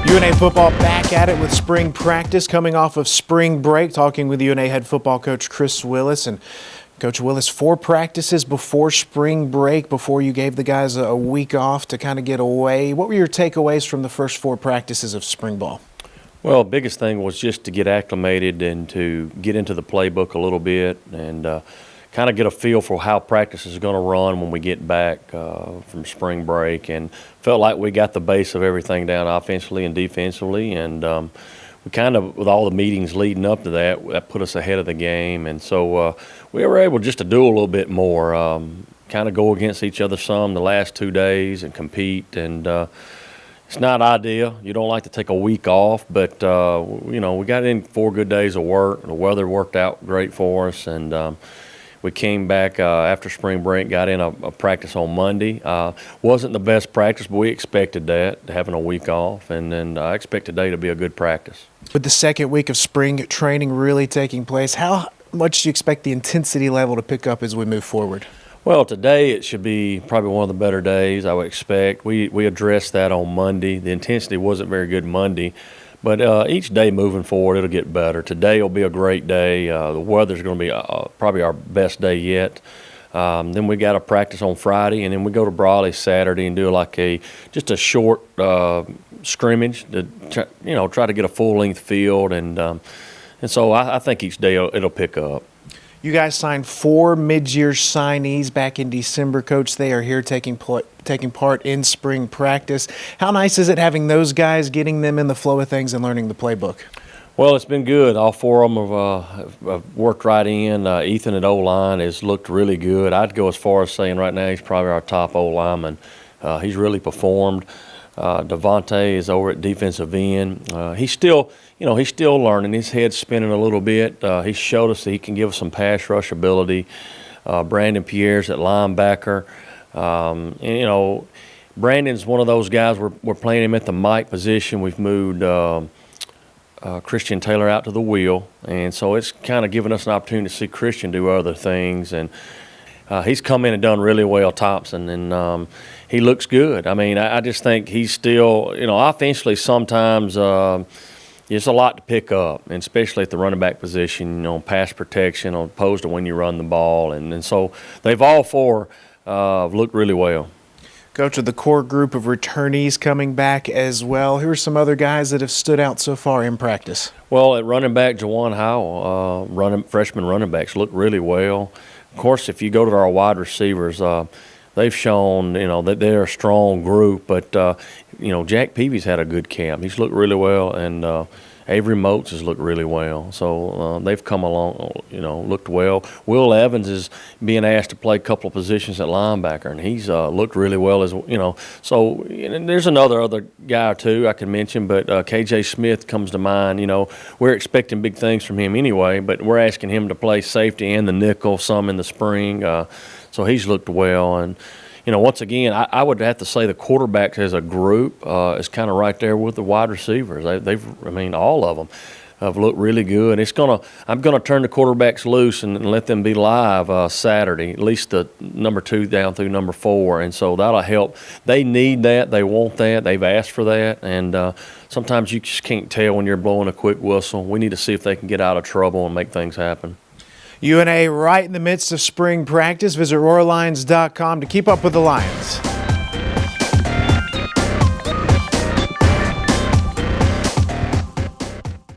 UNA football back at it with spring practice coming off of spring break. Talking with UNA head football coach Chris Willis. And Coach Willis, 4 practices before spring break, before you gave the guys a week off to kind of get away. What were your takeaways from the first 4 practices of spring ball? Well, the biggest thing was just to get acclimated and to get into the playbook a little bit and kind of get a feel for how practice is going to run when we get back from spring break, and felt like we got the base of everything down offensively and defensively, and we kind of, with all the meetings leading up to that put us ahead of the game, and so we were able just to do a little bit more, kind of go against each other some the last 2 days and compete, and it's not ideal. You don't like to take a week off, but you know, we got in 4 good days of work. The weather worked out great for us, and we came back after spring break, got in a practice on Monday. Wasn't the best practice, but we expected that, having a week off, and then I expect today to be a good practice. With the second week of spring training really taking place, how much do you expect the intensity level to pick up as we move forward? Well, today it should be probably one of the better days, I would expect. We addressed that on Monday. The intensity wasn't very good Monday, but each day moving forward, it'll get better. Today will be a great day. The weather's going to be probably our best day yet. Then we got a practice on Friday, and then we go to Brawley Saturday and do like just a short scrimmage to try to get a full-length field, and so I think each day it'll pick up. You guys signed 4 mid-year signees back in December, Coach. They are here taking part in spring practice. How nice is it having those guys, getting them in the flow of things and learning the playbook? Well, it's been good. All 4 of them have worked right in. Ethan at O-line has looked really good. I'd go as far as saying right now he's probably our top O-lineman. He's really performed. Devontae is over at defensive end. He's still learning. His head's spinning a little bit. He showed us that he can give us some pass rush ability. Brandon Pierre's at linebacker. And, Brandon's one of those guys. We're playing him at the Mike position. We've moved Christian Taylor out to the wheel, and so it's kind of given us an opportunity to see Christian do other things. And he's come in and done really well, Thompson, and he looks good. I mean, I just think he's still, offensively sometimes there's a lot to pick up, and especially at the running back position, pass protection opposed to when you run the ball. And so they've all 4 looked really well. Coach, of the core group of returnees coming back as well, who are some other guys that have stood out so far in practice? Well, at running back, Jawan Howell, freshman running backs, look really well. Of course, if you go to our wide receivers, they've shown, that they're a strong group. But, Jack Peavy's had a good camp. He's looked really well, and Avery Moats has looked really well. So they've come along, looked well. Will Evans is being asked to play a couple of positions at linebacker, and he's looked really well as So there's other guy or two I can mention, but KJ Smith comes to mind. We're expecting big things from him anyway, but we're asking him to play safety and the nickel some in the spring. So he's looked well, and once again, I would have to say the quarterbacks as a group is kind of right there with the wide receivers. All of them have looked really good. I'm gonna turn the quarterbacks loose and let them be live Saturday, at least the number 2 down through number 4, and so that'll help. They need that. They want that. They've asked for that, and sometimes you just can't tell when you're blowing a quick whistle. We need to see if they can get out of trouble and make things happen. UNA right in the midst of spring practice. Visit RoarLions.com to keep up with the Lions.